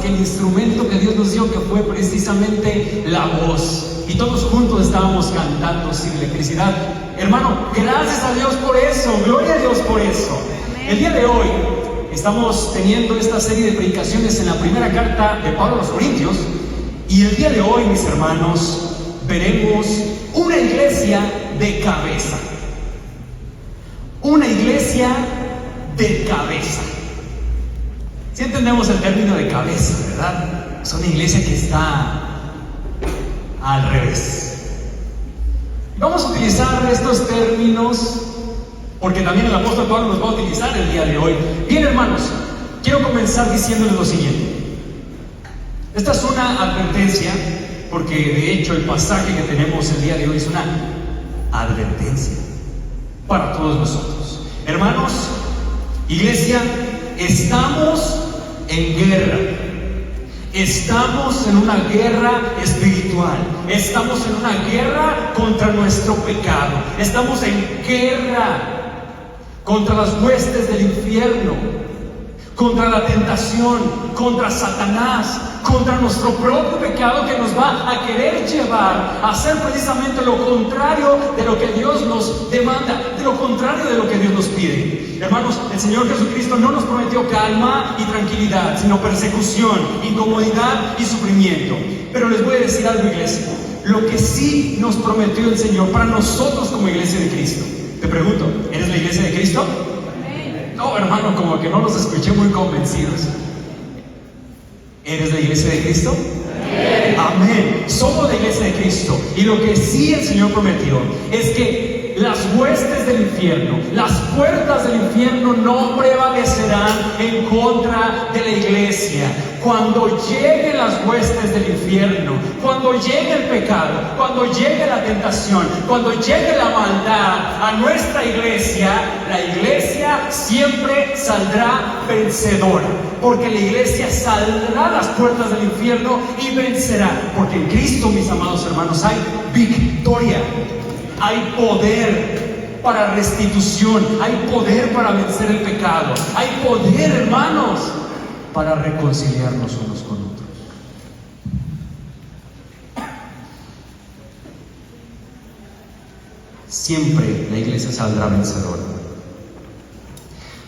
que el instrumento que Dios nos dio, que fue precisamente la voz. Y todos juntos estábamos cantando sin electricidad. Hermano, gracias a Dios por eso, gloria a Dios por eso. El día de hoy estamos teniendo esta serie de predicaciones en la primera carta de Pablo a los Corintios. Y el día de hoy, mis hermanos, veremos una iglesia de cabeza. Una iglesia de cabeza. Si entendemos el término de cabeza, ¿verdad? Es una iglesia que está al revés. Vamos a utilizar estos términos porque también el apóstol Pablo los va a utilizar el día de hoy. Bien, hermanos, quiero comenzar diciéndoles lo siguiente. Esta es una advertencia, porque de hecho el pasaje que tenemos el día de hoy es una advertencia para todos nosotros. Hermanos, iglesia, estamos en guerra. Estamos en una guerra espiritual. Estamos en una guerra contra nuestro pecado. Estamos en guerra contra las huestes del infierno, contra la tentación, contra Satanás, contra nuestro propio pecado que nos va a querer llevar a hacer precisamente lo contrario de lo que Dios nos demanda, de lo contrario de lo que Dios nos pide. Hermanos, el Señor Jesucristo no nos prometió calma y tranquilidad, sino persecución, incomodidad y sufrimiento. Pero les voy a decir algo, iglesia, lo que sí nos prometió el Señor para nosotros como iglesia de Cristo. Te pregunto, ¿eres la iglesia de Cristo? No, hermano, como que no los escuché muy convencidos. ¿Eres la iglesia de Cristo? Amén. Somos la iglesia de Cristo. Y lo que sí el Señor prometió es que las huestes del infierno, las puertas del infierno no prevalecerán en contra de la iglesia. Cuando lleguen las huestes del infierno, cuando llegue el pecado, cuando llegue la tentación, cuando llegue la maldad a nuestra iglesia, la iglesia siempre saldrá vencedora. Porque la iglesia saldrá a las puertas del infierno y vencerá. Porque en Cristo, mis amados hermanos, hay victoria. Hay poder para restitución. Hay poder para vencer el pecado. Hay poder, hermanos, para reconciliarnos unos con otros. Siempre la iglesia saldrá vencedora.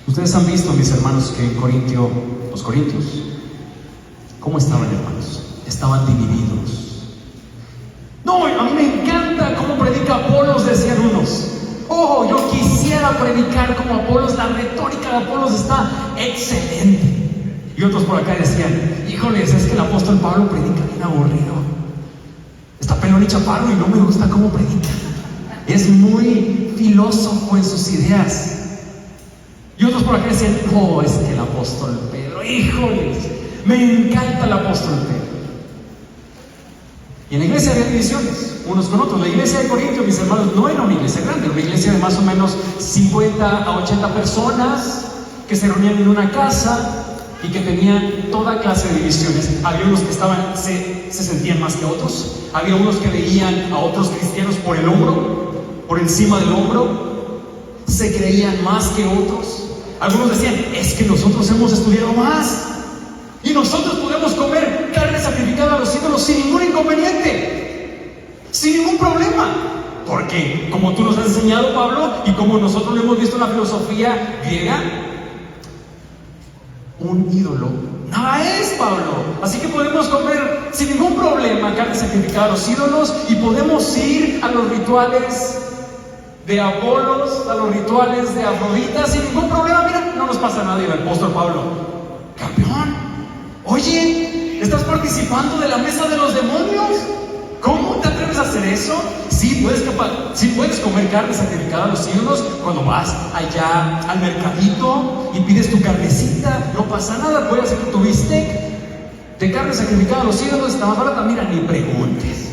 Ustedes han visto, mis hermanos, que en Corintio, los corintios, ¿cómo estaban, hermanos? Estaban divididos. No, a mí me encanta cómo predica Apolos, decían unos. Oh, yo quisiera predicar como Apolos, la retórica de Apolos está excelente. Y otros por acá decían, híjoles, es que el apóstol Pablo predica bien aburrido. Está pelón y chaparro y no me gusta cómo predica. Es muy filósofo en sus ideas. Y otros por acá decían, oh, es que el apóstol Pedro, híjoles, me encanta el apóstol Pedro. Y en la iglesia había divisiones, unos con otros. La iglesia de Corintios, mis hermanos, no era una iglesia grande, era una iglesia de más o menos 50 a 80 personas que se reunían en una casa y que tenían toda clase de divisiones. Había unos que se sentían más que otros. Había unos que veían a otros cristianos por el hombro, por encima del hombro. Se creían más que otros. Algunos decían, es que nosotros hemos estudiado más y nosotros podemos comer carne sacrificada a los ídolos sin ningún inconveniente, sin ningún problema. Porque, como tú nos has enseñado, Pablo, y como nosotros lo hemos visto en la filosofía griega, un ídolo nada es, Pablo. Así que podemos comer sin ningún problema carne sacrificada a los ídolos y podemos ir a los rituales de Apolos, a los rituales de Afrodita sin ningún problema. Mira, no nos pasa nada. Y el apóstol Pablo, campeón, oye, ¿estás participando de la mesa de los demonios? ¿Cómo te atreves a hacer eso? Sí puedes comer carne sacrificada a los ídolos cuando vas allá al mercadito y pides tu carnecita, no pasa nada. Puedes hacer tu bistec de carne sacrificada a los ídolos, está más barata. Mira, ni preguntes,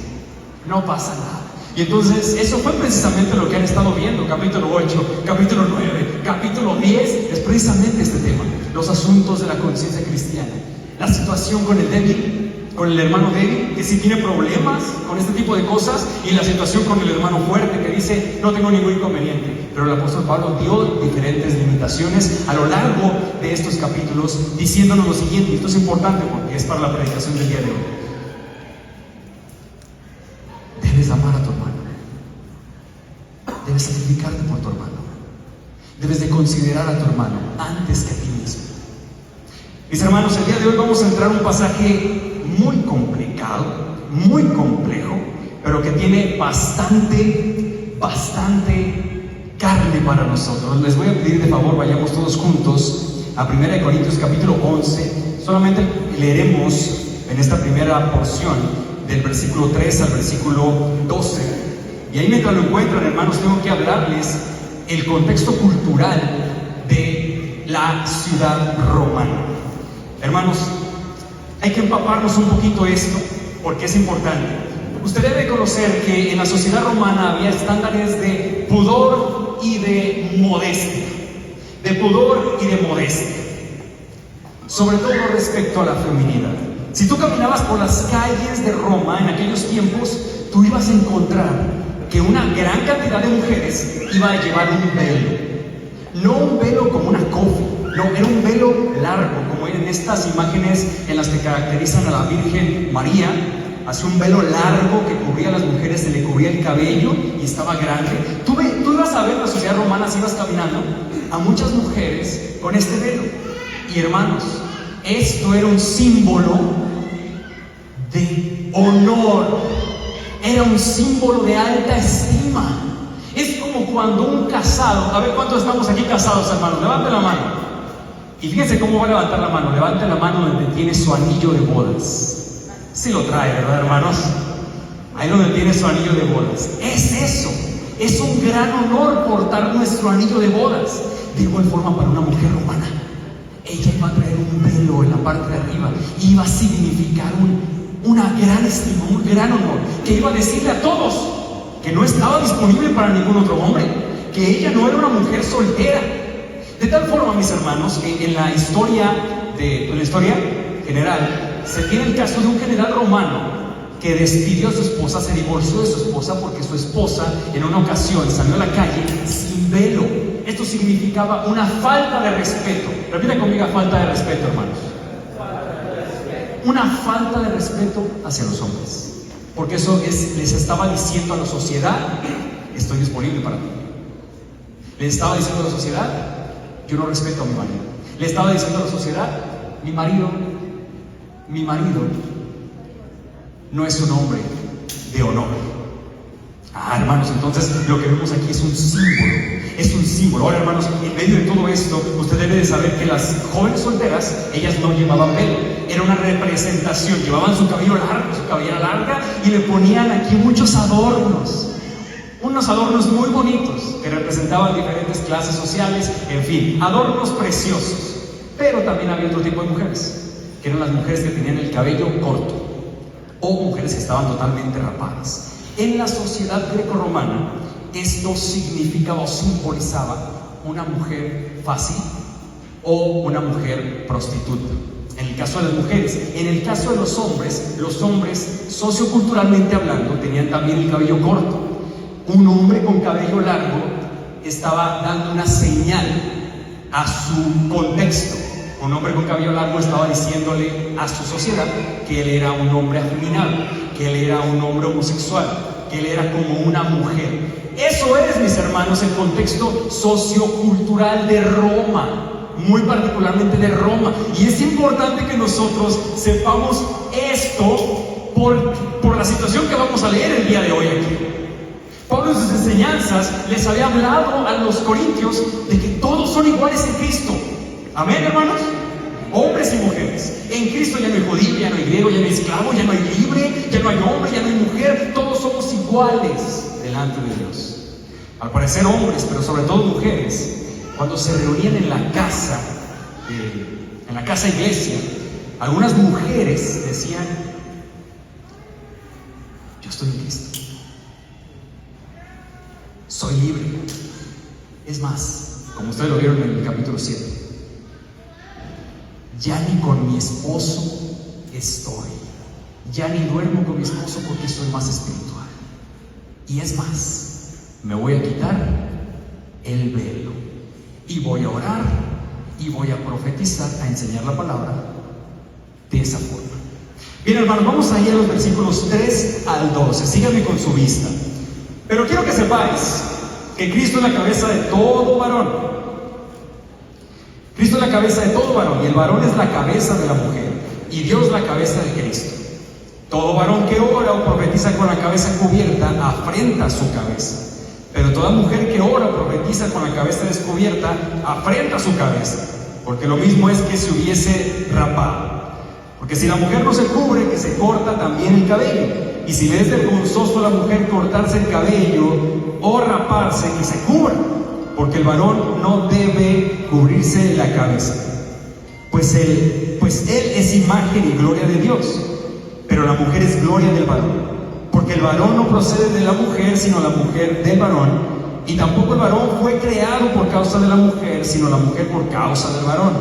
no pasa nada. Y entonces eso fue precisamente lo que han estado viendo. Capítulo 8, capítulo 9, capítulo 10 es precisamente este tema: los asuntos de la conciencia cristiana, la situación con el débil, con el hermano débil, que sí tiene problemas con este tipo de cosas, y la situación con el hermano fuerte, que dice, no tengo ningún inconveniente. Pero el apóstol Pablo dio diferentes limitaciones a lo largo de estos capítulos, diciéndonos lo siguiente. Esto es importante, porque que es para la predicación del día de hoy. Debes amar a tu hermano. Debes sacrificarte por tu hermano. Debes de considerar a tu hermano antes que a ti mismo. Mis hermanos, el día de hoy vamos a entrar a un pasaje muy complicado, muy complejo, pero que tiene bastante carne para nosotros. Les voy a pedir de favor, vayamos todos juntos a 1 Corintios capítulo 11. Solamente leeremos en esta primera porción del versículo 3 al versículo 12. Y ahí, mientras lo encuentran, hermanos, tengo que hablarles el contexto cultural de la ciudad romana. Hermanos, hay que empaparnos un poquito esto porque es importante. Usted debe conocer que en la sociedad romana había estándares de pudor y de modestia. De pudor y de modestia. Sobre todo respecto a la feminidad. Si tú caminabas por las calles de Roma en aquellos tiempos, tú ibas a encontrar que una gran cantidad de mujeres iba a llevar un velo. No un velo como una cofa, no, era un velo largo, como en estas imágenes en las que caracterizan a la Virgen María. Hacía un velo largo que cubría a las mujeres, se le cubría el cabello y estaba grande. Tú ibas a ver en la sociedad romana, si ibas caminando, a muchas mujeres con este velo. Y hermanos, esto era un símbolo de honor. Era un símbolo de alta estima. Es como cuando un casado, a ver cuántos estamos aquí casados, hermanos, levanten la mano. Y fíjense cómo va a levantar la mano. Levanten la mano donde tiene su anillo de bodas. Sí lo trae, ¿verdad, hermanos? Ahí donde tiene su anillo de bodas. Es eso. Es un gran honor portar nuestro anillo de bodas. De igual forma para una mujer romana. Ella iba a traer un velo en la parte de arriba. Iba a significar una gran estima, un gran honor, que iba a decirle a todos que no estaba disponible para ningún otro hombre, que ella no era una mujer soltera. De tal forma, mis hermanos, que en la historia general se tiene el caso de un general romano que despidió a su esposa, se divorció de su esposa porque su esposa en una ocasión salió a la calle sin velo. Esto significaba una falta de respeto. Repita conmigo, falta de respeto, hermanos. Una falta de respeto hacia los hombres, porque eso les estaba diciendo a la sociedad: estoy disponible para ti. Les estaba diciendo a la sociedad: yo no respeto a mi marido. Le estaba diciendo a la sociedad: mi marido no es un hombre de honor. Hermanos, entonces lo que vemos aquí es un símbolo. Ahora, hermanos, en medio de todo esto, usted debe de saber que las jóvenes solteras, ellas no llevaban velo. Era una representación, llevaban su cabello largo, su cabellera larga, y le ponían aquí muchos adornos. Unos adornos muy bonitos, que representaban diferentes clases sociales, en fin, adornos preciosos. Pero también había otro tipo de mujeres, que eran las mujeres que tenían el cabello corto, o mujeres que estaban totalmente rapadas. En la sociedad grecorromana, esto significaba o simbolizaba una mujer fácil o una mujer prostituta. En el caso de las mujeres. En el caso de los hombres, socioculturalmente hablando, tenían también el cabello corto. Un hombre con cabello largo estaba dando una señal a su contexto. Un hombre con cabello largo estaba diciéndole a su sociedad que él era un hombre afeminado, que él era un hombre homosexual, que él era como una mujer. Eso es, mis hermanos, el contexto sociocultural de Roma, muy particularmente de Roma. Y es importante que nosotros sepamos esto por la situación que vamos a leer el día de hoy aquí. Pablo en sus enseñanzas les había hablado a los corintios de que todos son iguales en Cristo. Amén, hermanos. Hombres y mujeres. En Cristo ya no hay judío, ya no hay griego, ya no hay esclavo, ya no hay libre, ya no hay hombre, ya no hay mujer. Todos somos iguales delante de Dios. Al parecer hombres, pero sobre todo mujeres, cuando se reunían en la casa iglesia, algunas mujeres decían: yo estoy en Cristo, soy libre. Es más, como ustedes lo vieron en el capítulo 7, ya ni con mi esposo estoy, ya ni duermo con mi esposo porque soy más espiritual. Y es más, me voy a quitar el velo y voy a orar y voy a profetizar, a enseñar la palabra de esa forma. Bien, hermanos, vamos a ir a los versículos 3 al 12. Síganme con su vista. Pero quiero que sepáis que Cristo es la cabeza de todo varón. Cristo es la cabeza de todo varón, y el varón es la cabeza de la mujer, y Dios la cabeza de Cristo. Todo varón que ora o profetiza con la cabeza cubierta afrenta su cabeza, pero toda mujer que ora o profetiza con la cabeza descubierta afrenta su cabeza, porque lo mismo es que se hubiese rapado. Porque si la mujer no se cubre, que se corta también el cabello, y si le es vergonzoso a la mujer cortarse el cabello o raparse, que se cubra, porque el varón no debe cubrirse la cabeza, pues él es imagen y gloria de Dios, pero la mujer es gloria del varón, porque el varón no procede de la mujer, sino la mujer del varón, y tampoco el varón fue creado por causa de la mujer, sino la mujer por causa del varón,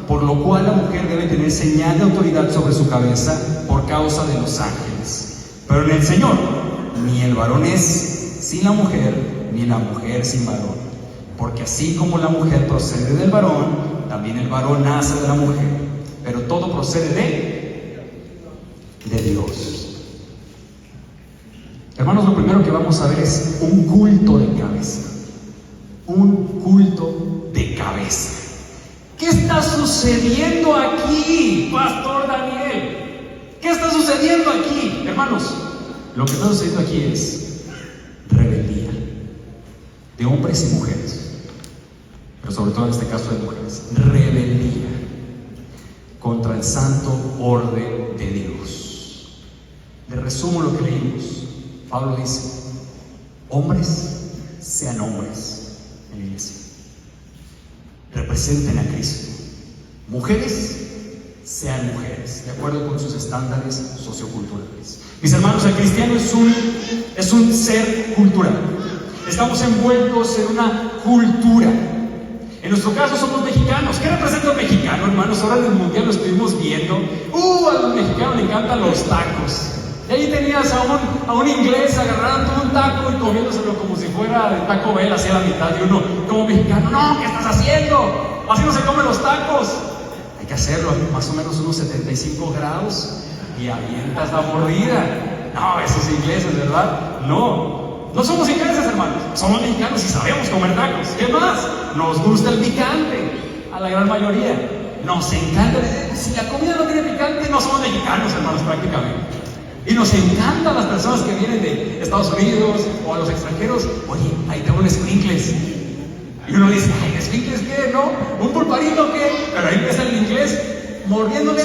por lo cual la mujer debe tener señal de autoridad sobre su cabeza por causa de los ángeles. Pero en el Señor, ni el varón es sin la mujer, ni la mujer sin varón, porque así como la mujer procede del varón, también el varón nace de la mujer, pero todo procede de Dios. Hermanos, lo primero que vamos a ver es un culto de cabeza. Un culto de cabeza. ¿Qué está sucediendo aquí, Pastor Daniel? ¿Qué está sucediendo aquí? Hermanos, lo que está sucediendo aquí es rebeldía de hombres y mujeres, pero sobre todo en este caso de mujeres. Rebeldía contra el santo orden de Dios. Le resumo lo que leímos. Pablo dice: hombres sean hombres en la iglesia, representen a Cristo. Mujeres sean mujeres, de acuerdo con sus estándares socioculturales. Mis hermanos, el cristiano es un ser cultural. Estamos envueltos en una cultura. En nuestro caso somos mexicanos. ¿Qué representa un mexicano, hermanos? Ahora en el mundial lo estuvimos viendo. A los mexicanos les encantan los tacos. Y ahí tenías a un inglés agarrando un taco y comiéndoselo como si fuera de Taco Bell hacia la mitad, y uno como mexicano: no, ¿qué estás haciendo? Así no se comen los tacos. Hay que hacerlo a más o menos unos 75 grados y avientas la mordida. No, esos ingleses, ¿verdad? No somos ingleses, hermanos, somos mexicanos y sabemos comer tacos. ¿Qué más? Nos gusta el picante, a la gran mayoría. Nos encanta. Si la comida no tiene picante, no somos mexicanos, hermanos, prácticamente. Y nos encantan las personas que vienen de Estados Unidos o a los extranjeros. Oye, ahí tengo un sprinkles. Y uno dice: ay, ¿sprinkles qué? ¿No? ¿Un pulparito qué? Pero ahí empieza el inglés mordiéndole.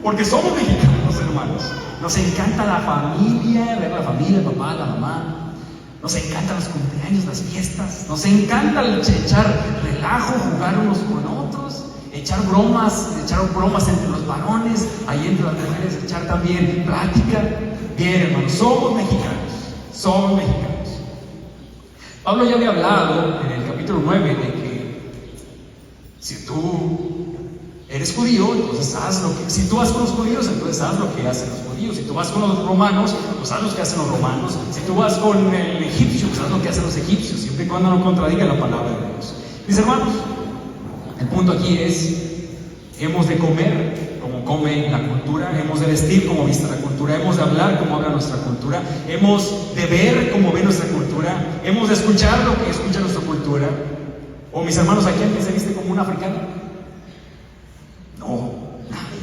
Porque somos mexicanos, hermanos. Nos encanta la familia, ver la familia, el papá, la mamá. Nos encantan los cumpleaños, las fiestas. Nos encanta echar relajo, jugar unos con otros. Echar bromas entre los varones, ahí entre las mujeres, echar también plática. Bien, hermanos, somos mexicanos. Pablo ya había hablado en el capítulo 9 de que si tú eres judío, entonces si tú vas con los judíos, entonces haz lo que hacen los judíos. Si tú vas con los romanos, pues haz lo que hacen los romanos. Si tú vas con el egipcio, pues haz lo que hacen los egipcios, siempre y cuando no contradiga la palabra de Dios. Mis hermanos, el punto aquí es: hemos de comer como come la cultura, hemos de vestir como viste la cultura, hemos de hablar como habla nuestra cultura, hemos de ver como ve nuestra cultura, hemos de escuchar lo que escucha nuestra cultura. O, mis hermanos, ¿aquí alguien se viste como un africano? No, nadie.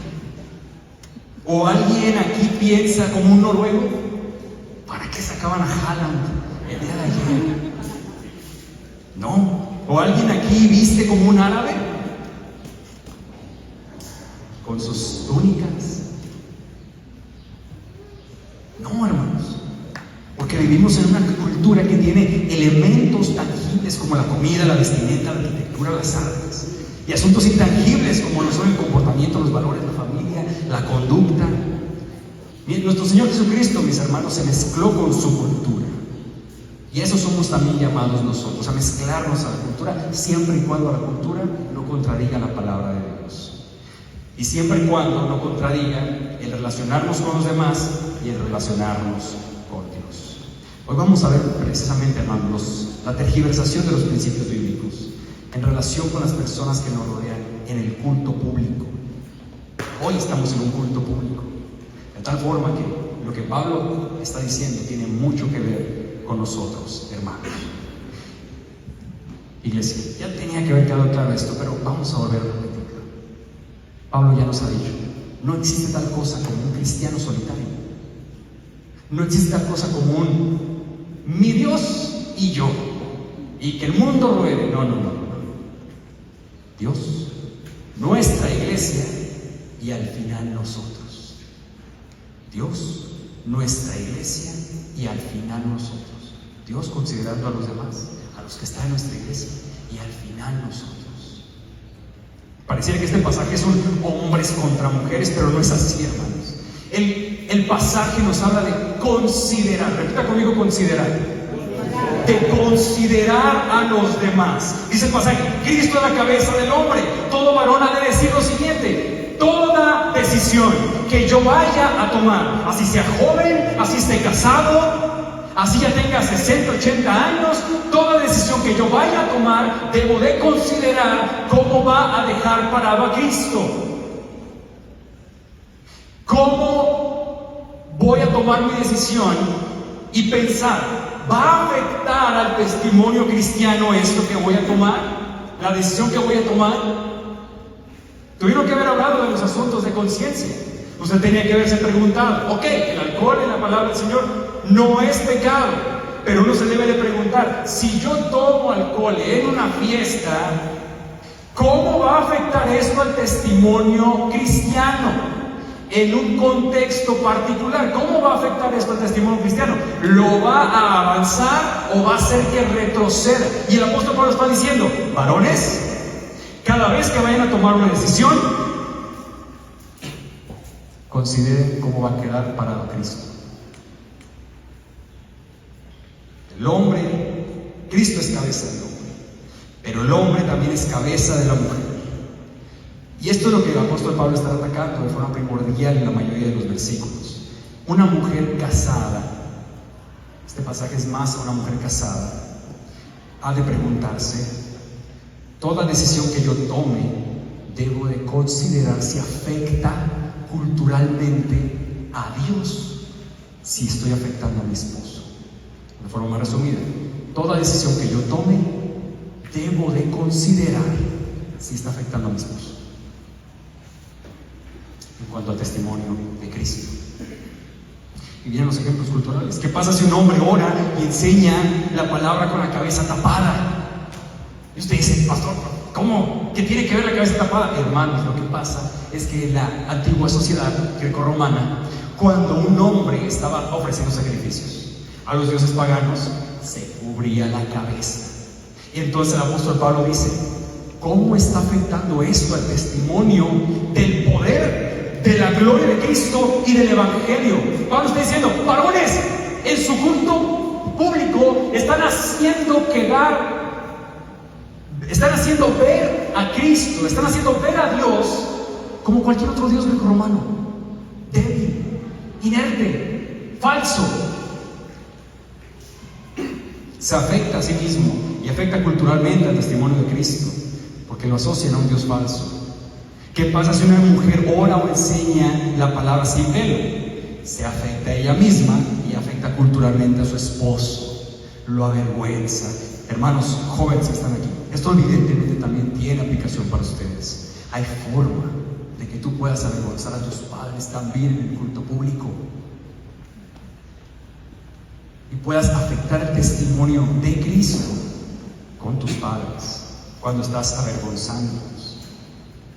¿O alguien aquí piensa como un noruego? ¿Para qué sacaban a Haaland el día de ayer? No. ¿O alguien aquí viste como un árabe? Con sus túnicas. No, hermanos. Porque vivimos en una cultura que tiene elementos tangibles como la comida, la vestimenta, la arquitectura, las artes. Y asuntos intangibles como lo son el comportamiento, los valores, la familia, la conducta. Bien, nuestro Señor Jesucristo, mis hermanos, se mezcló con su cultura. Y a eso somos también llamados nosotros, a mezclarnos a la cultura, siempre y cuando la cultura no contradiga la palabra de Dios. Y siempre y cuando no contradiga el relacionarnos con los demás y el relacionarnos con Dios. Hoy vamos a ver precisamente, hermanos, la tergiversación de los principios bíblicos en relación con las personas que nos rodean en el culto público. Hoy estamos en un culto público. De tal forma que lo que Pablo está diciendo tiene mucho que ver con nosotros, hermanos. Iglesia, ya tenía que haber quedado claro esto, pero vamos a volver a repetirlo. Pablo ya nos ha dicho, no existe tal cosa como un cristiano solitario. No existe tal cosa como mi Dios y yo, y que el mundo ruede. No. Dios, nuestra iglesia y al final nosotros. Dios, nuestra iglesia y al final nosotros. Dios considerando a los demás, a los que están en nuestra iglesia y al final nosotros. Pareciera que este pasaje son hombres contra mujeres, pero no es así, hermanos. El pasaje nos habla de considerar. Repita conmigo, considerar. De considerar a los demás. Dice el pasaje, Cristo es la cabeza del hombre. Todo varón ha de decir lo siguiente: toda decisión que yo vaya a tomar, así sea joven, así esté casado, así ya tenga 60, 80 años, toda decisión que yo vaya a tomar, debo de considerar cómo va a dejar parado a Cristo. ¿Cómo voy a tomar mi decisión y pensar, ¿va a afectar al testimonio cristiano esto que voy a tomar? ¿La decisión que voy a tomar? Tuvieron que haber hablado de los asuntos de conciencia. Usted tenía que haberse preguntado, ok, el alcohol en la palabra del Señor no es pecado, pero uno se debe de preguntar, si yo tomo alcohol en una fiesta, ¿cómo va a afectar esto al testimonio cristiano? En un contexto particular, ¿cómo va a afectar esto al testimonio cristiano? ¿Lo va a avanzar o va a hacer que retroceda? Y el apóstol Pablo está diciendo, varones, cada vez que vayan a tomar una decisión, consideren cómo va a quedar parado Cristo. El hombre, Cristo es cabeza del hombre, pero el hombre también es cabeza de la mujer. Y esto es lo que el apóstol Pablo está atacando de forma primordial en la mayoría de los versículos. Una mujer casada, este pasaje es más a una mujer casada, ha de preguntarse, toda decisión que yo tome, debo de considerar si afecta culturalmente a Dios, si estoy afectando a mi esposo. De forma más resumida, toda decisión que yo tome, debo de considerar si está afectando a mi esposo. En cuanto al testimonio de Cristo. Y vienen los ejemplos culturales. ¿Qué pasa si un hombre ora y enseña la palabra con la cabeza tapada? Y usted dice, pastor, ¿cómo? ¿Qué tiene que ver la cabeza tapada? Hermanos, lo que pasa es que en la antigua sociedad grecorromana, cuando un hombre estaba ofreciendo sacrificios a los dioses paganos, se cubría la cabeza. Y entonces el apóstol Pablo dice, ¿cómo está afectando esto al testimonio del poder, de la gloria de Cristo y del Evangelio? Pablo está diciendo, varones, en su culto público están haciendo ver a Cristo, están haciendo ver a Dios como cualquier otro Dios grecorromano, débil, inerte, falso. Se afecta a sí mismo y afecta culturalmente al testimonio de Cristo, porque lo asocian a un Dios falso. ¿Qué pasa si una mujer ora o enseña la palabra sin velo? Se afecta a ella misma y afecta culturalmente a su esposo. Lo avergüenza. Hermanos jóvenes que están aquí, esto evidentemente también tiene aplicación para ustedes. Hay forma de que tú puedas avergonzar a tus padres también en el culto público y puedas afectar el testimonio de Cristo con tus padres cuando estás avergonzándolos.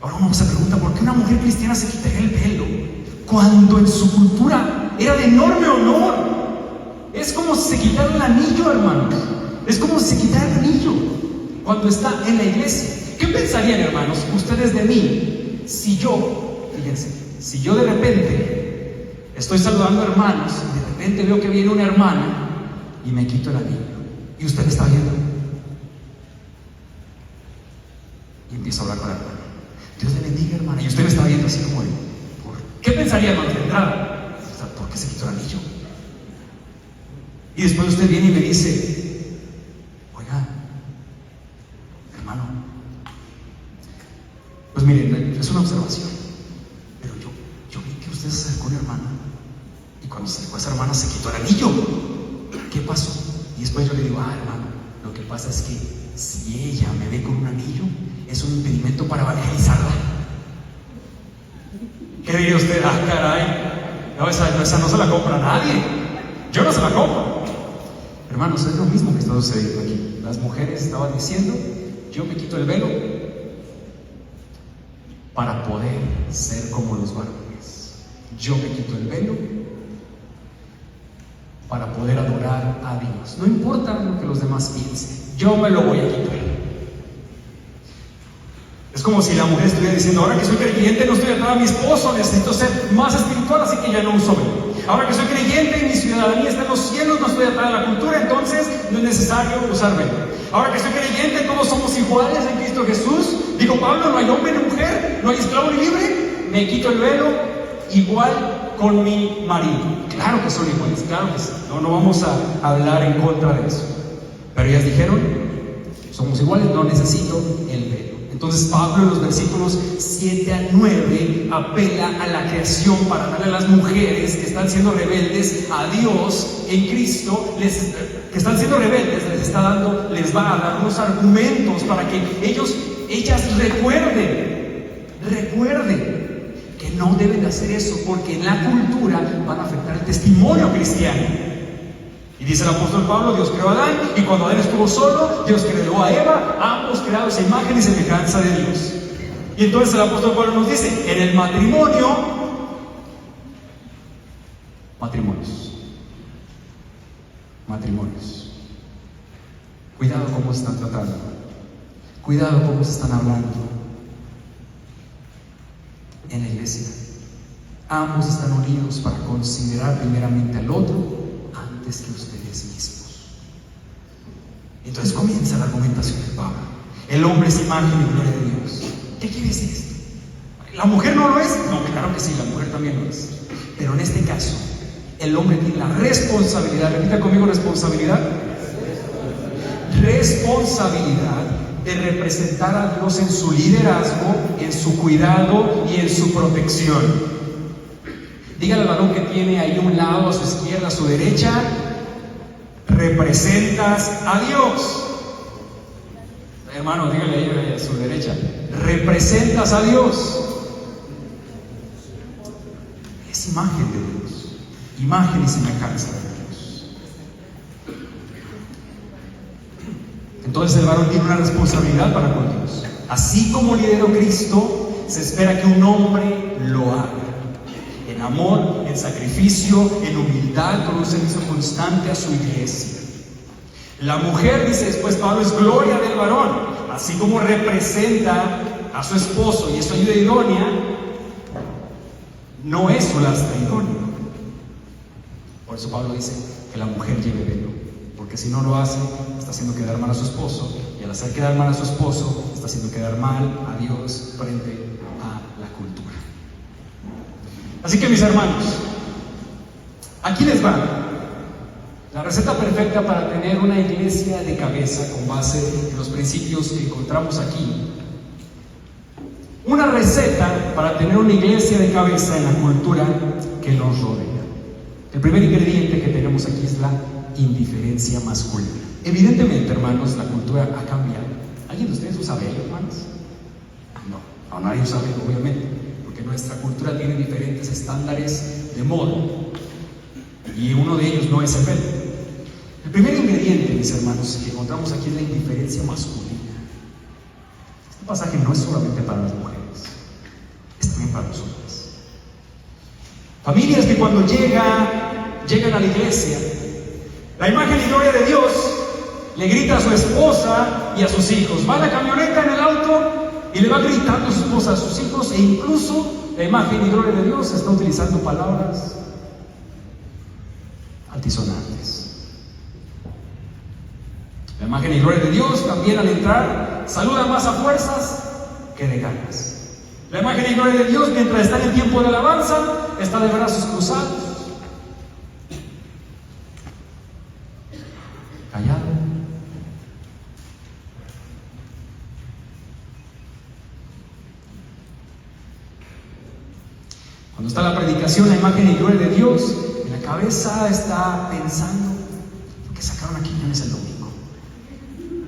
Ahora uno se pregunta, ¿por qué una mujer cristiana se quitaría el velo cuando en su cultura era de enorme honor? Es como si se quitara el anillo, hermanos. Es como si se quitara el anillo cuando está en la iglesia. ¿Qué pensarían, hermanos, ustedes de mí si yo, fíjense, si yo de repente estoy saludando a hermanos y de repente veo que viene una hermana y me quito el anillo y usted me está viendo y empiezo a hablar con la hermana? Dios le bendiga, hermana. Y usted me está viendo así como de, ¿qué pensaría, hermano, de entrada? ¿Por qué se quitó el anillo? Y después usted viene y me dice, oiga, hermano, pues miren, es una observación, pero usted se acercó a una hermana, y cuando se acercó a esa hermana se quitó el anillo. ¿Qué pasó? Y después yo le digo, hermano, lo que pasa es que si ella me ve con un anillo, es un impedimento para evangelizarla. ¿Qué diría usted? Caray, no, esa no se la compra a nadie. Yo no se la compro. Hermanos, es lo mismo que está sucediendo aquí. Las mujeres estaban diciendo, yo me quito el velo para poder ser como los varones. Yo me quito el velo para poder adorar a Dios. No importa lo que los demás piensen, yo me lo voy a quitar. Es como si la mujer estuviera diciendo, ahora que soy creyente no estoy atada a mi esposo, necesito ser más espiritual, así que ya no uso velo. Ahora que soy creyente y mi ciudadanía está en los cielos, no estoy atada a la cultura, entonces no es necesario usar velo. Ahora que soy creyente, todos somos iguales en Cristo Jesús. Digo, Pablo, no hay hombre ni mujer, no hay esclavo ni libre. Me quito el velo igual con mi marido. Claro que son iguales, claro que sí. No vamos a hablar en contra de eso. Pero ellas dijeron, somos iguales, no necesito el velo. Entonces Pablo en los versículos 7 a 9 apela a la creación para darle a las mujeres que están siendo rebeldes a Dios en Cristo, que están siendo rebeldes, les va a dar unos argumentos para que ellas recuerden que no deben de hacer eso, porque en la cultura van a afectar el testimonio cristiano. Y dice el apóstol Pablo, Dios creó a Adán, y cuando Adán estuvo solo, Dios creó a Eva, ambos creados a imagen y semejanza de Dios. Y entonces el apóstol Pablo nos dice, en el matrimonios, cuidado cómo se están tratando, cuidado cómo se están hablando en la iglesia. Ambos están unidos para considerar primeramente al otro antes que ustedes mismos. Entonces comienza la argumentación de Pablo. El hombre es imagen y gloria de Dios. ¿Qué quiere decir esto? ¿La mujer no lo es? No, claro que sí, la mujer también lo es. Pero en este caso, el hombre tiene la responsabilidad, repita conmigo, responsabilidad de representar a Dios en su liderazgo, en su cuidado y en su protección. Dígale al varón que tiene ahí un lado, a su izquierda, a su derecha, representas a Dios. Hermano, dígale ahí a su derecha, representas a Dios. Es imagen de Dios, imagen y semejanza de Dios. Entonces el varón tiene una responsabilidad para con Dios. Así como lideró Cristo, se espera que un hombre lo haga. En amor, en sacrificio, en humildad, con un servicio constante a su iglesia. La mujer, dice después Pablo, es gloria del varón. Así como representa a su esposo y es su ayuda idónea, no es su lastre idónea. Por eso Pablo dice que la mujer lleve velo, porque si no lo hace, está haciendo quedar mal a su esposo, y al hacer quedar mal a su esposo, está haciendo quedar mal a Dios frente a la cultura. Así que, mis hermanos, aquí les va la receta perfecta para tener una iglesia de cabeza con base en los principios que encontramos aquí. Una receta para tener una iglesia de cabeza en la cultura que nos rodea. El primer ingrediente que tenemos aquí es la indiferencia masculina. Evidentemente, hermanos, la cultura ha cambiado. ¿Alguien de ustedes usa velo, hermanos? No, nadie usa velo, obviamente, porque nuestra cultura tiene diferentes estándares de moda, y uno de ellos no es el velo. El primer ingrediente, mis hermanos, que encontramos aquí es la indiferencia masculina. Este pasaje no es solamente para las mujeres, es también para los hombres. Familias que cuando llegan a la iglesia, la imagen y gloria de Dios le grita a su esposa y a sus hijos. Va a la camioneta en el auto y le va gritando a su esposa, a sus hijos, e incluso la imagen y gloria de Dios está utilizando palabras altisonantes. La imagen y gloria de Dios también al entrar saluda más a fuerzas que de ganas. La imagen y gloria de Dios, mientras está en el tiempo de alabanza, está de brazos cruzados, callado. Cuando está Está la predicación, la imagen y gloria de Dios. En la cabeza está pensando, ¿por qué sacaron a Quiñones el domingo?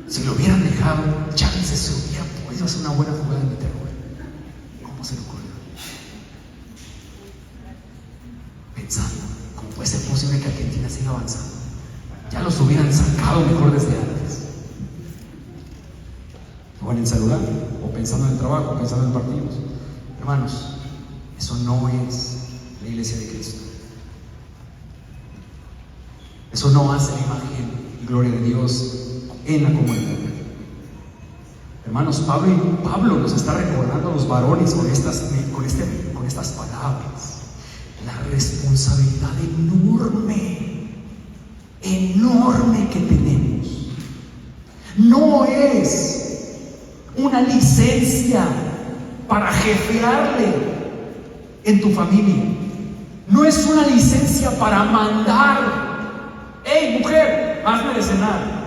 Si lo hubieran dejado, chance se hubiera podido hacer una buena jugada en mi terror. ¿Cómo se le ocurrió? Pensando, ¿cómo puede ser posible que Argentina siga avanzando? Ya los hubieran sacado mejor desde antes. O en el celular, o pensando en el trabajo, o pensando en partidos. Hermanos, eso no es la iglesia de Cristo. Eso no hace la imagen y gloria de Dios en la comunidad. Hermanos, Pablo nos está recordando a los varones con estas palabras. La responsabilidad enorme que tenemos. No es una licencia para jefearle en tu familia. No es una licencia para mandar. ¡Hey, mujer! Hazme de cenar.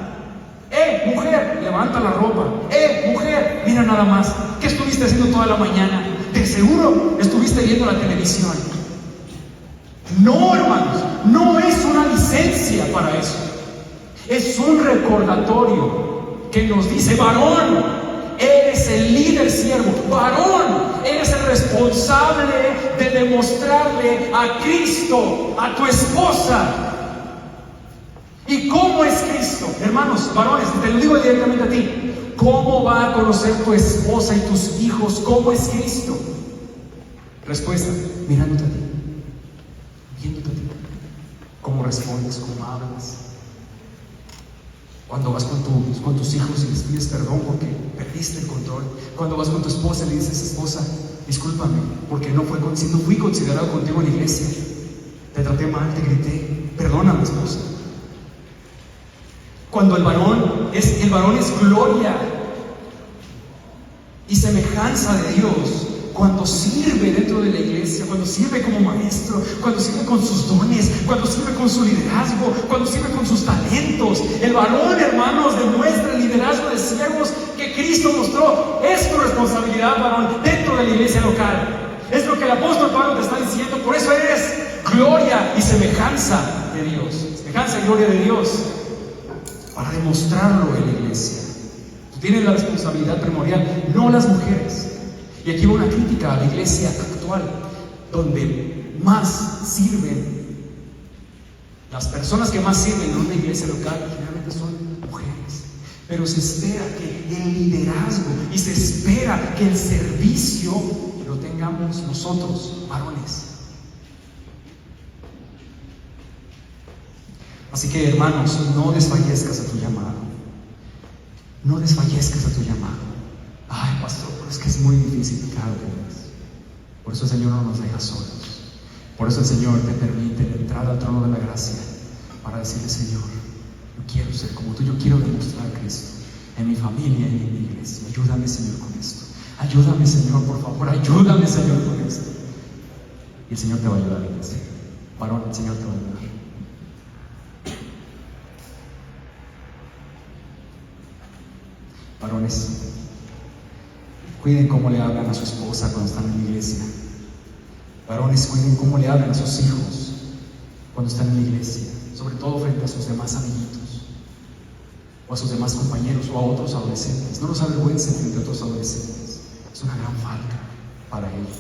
Mujer, levanta la ropa. Mujer, mira nada más. ¿Qué estuviste haciendo toda la mañana? De seguro estuviste viendo la televisión. No, hermanos, no es una licencia para eso. Es un recordatorio que nos dice: varón, eres el líder siervo. Varón, eres el responsable de demostrarle a Cristo, a tu esposa. ¿Y cómo es Cristo? Hermanos, varones, te lo digo directamente a ti. ¿Cómo va a conocer tu esposa y tus hijos cómo es Cristo? Respuesta: mirándote a ti, viéndote a ti. ¿Cómo respondes? ¿Cómo hablas? Cuando vas con tus hijos y les pides perdón porque perdiste el control. Cuando vas con tu esposa y le dices: esposa, discúlpame porque no fui considerado contigo en la iglesia. Te traté mal, te grité. Perdóname, esposa. Cuando el varón es gloria y semejanza de Dios, cuando sirve dentro de la iglesia, cuando sirve como maestro, cuando sirve con sus dones, cuando sirve con su liderazgo, cuando sirve con sus talentos. El varón, hermanos, demuestra el liderazgo de siervos que Cristo mostró. Es tu responsabilidad, varón, dentro de la iglesia local. Es lo que el apóstol Pablo te está diciendo. Por eso eres gloria y semejanza de Dios. Semejanza y gloria de Dios, para demostrarlo en la iglesia. Tú tienes la responsabilidad primordial, no las mujeres. Y aquí va una crítica a la iglesia actual, donde más sirven, las personas que más sirven en una iglesia local generalmente son mujeres. Pero se espera que el liderazgo y se espera que el servicio lo tengamos nosotros, varones. Así que, hermanos, no desfallezcas a tu llamado. No desfallezcas a tu llamado. Ay, pastor, pero es que es muy difícil. Claro que es. Por eso el Señor no nos deja solos. Por eso el Señor te permite entrar al trono de la gracia para decirle: Señor, yo quiero ser como tú. Yo quiero demostrar a Cristo en mi familia y en mi iglesia. Ayúdame, Señor, con esto. Ayúdame, Señor, por favor. Ayúdame, Señor, con esto. Y el Señor te va a ayudar, iglesia. Varón, el Señor te va a ayudar. Varones, cuiden cómo le hablan a su esposa cuando están en la iglesia. Varones, cuiden cómo le hablan a sus hijos cuando están en la iglesia, sobre todo frente a sus demás amiguitos, o a sus demás compañeros, o a otros adolescentes. No los avergüencen frente a otros adolescentes. Es una gran falta para ellos.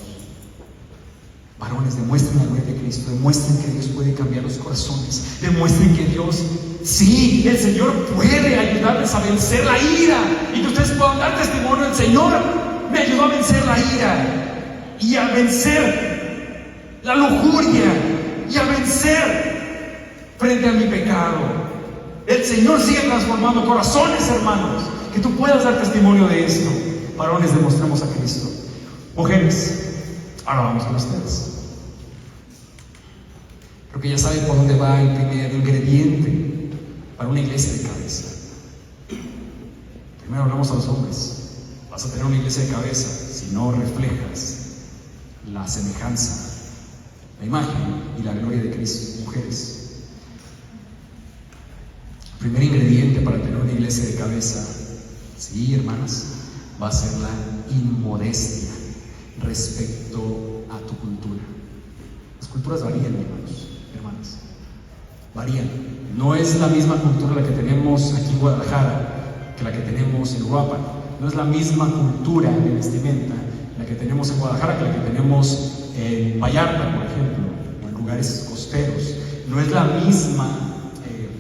Varones, demuestren la gloria de Cristo, demuestren que Dios puede cambiar los corazones, demuestren que Dios, sí, el Señor puede ayudarles a vencer la ira, y que ustedes puedan dar testimonio: el Señor me ayudó a vencer la ira, y a vencer la lujuria, y a vencer frente a mi pecado. El Señor sigue transformando corazones, hermanos, que tú puedas dar testimonio de esto. Varones, demostremos a Cristo. Mujeres, ahora vamos con ustedes. Creo que ya saben por dónde va el primer ingrediente para una iglesia de cabeza. Primero hablamos a los hombres. Vas a tener una iglesia de cabeza si no reflejas la semejanza, la imagen y la gloria de Cristo. Mujeres, el primer ingrediente para tener una iglesia de cabeza, sí, hermanas, va a ser la inmodestia respecto a tu cultura. culturas varían, hermanos, hermanas. Varían. No es la misma cultura la que tenemos aquí en Guadalajara que la que tenemos en Uruapan. No es la misma cultura de vestimenta la que tenemos en Guadalajara que la que tenemos en Vallarta, por ejemplo, o en lugares costeros. No es la misma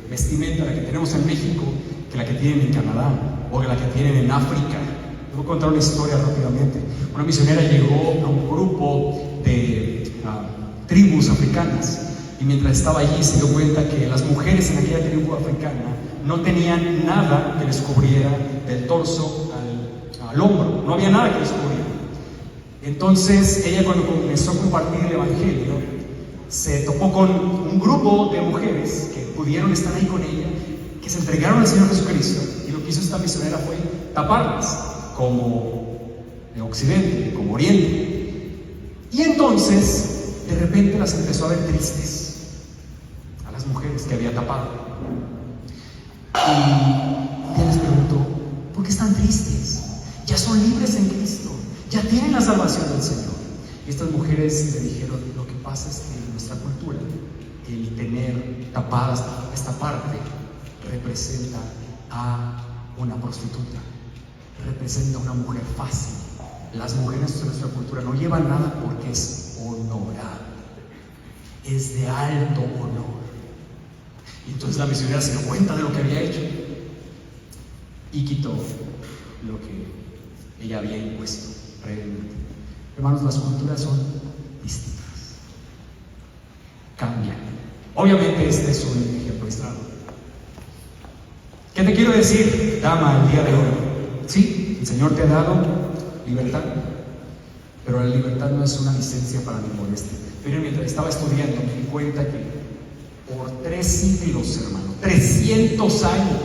vestimenta la que tenemos en México que la que tienen en Canadá o que la que tienen en África. Les voy a contar una historia rápidamente. Una misionera llegó a un grupo de tribus africanas y mientras estaba allí se dio cuenta que las mujeres en aquella tribu africana no tenían nada que les cubriera del torso al hombro, no había nada que les cubriera. Entonces ella, cuando comenzó a compartir el evangelio, se topó con un grupo de mujeres que pudieron estar ahí con ella, que se entregaron al Señor Jesucristo, y lo que hizo esta misionera fue taparlas, como de Occidente, como Oriente. Y entonces, de repente las empezó a ver tristes, a las mujeres que había tapado. Y ella les preguntó: ¿por qué están tristes? Ya son libres en Cristo, ya tienen la salvación del Señor. Y estas mujeres le dijeron: lo que pasa es que en nuestra cultura el tener tapada esta parte representa a una prostituta, representa a una mujer fácil. Las mujeres de nuestra cultura no llevan nada porque es honorable, es de alto honor. Y entonces la misionera se dio cuenta de lo que había hecho y quitó lo que ella había impuesto previamente. Hermanos, las culturas son distintas, cambian. Obviamente este es un ejemplo aislado. ¿Qué te quiero decir, dama, el día de hoy? Sí, el Señor te ha dado libertad, pero la libertad no es una licencia para mi modestia. Pero mientras estaba estudiando me di cuenta que por 3 siglos, hermano, 300 años,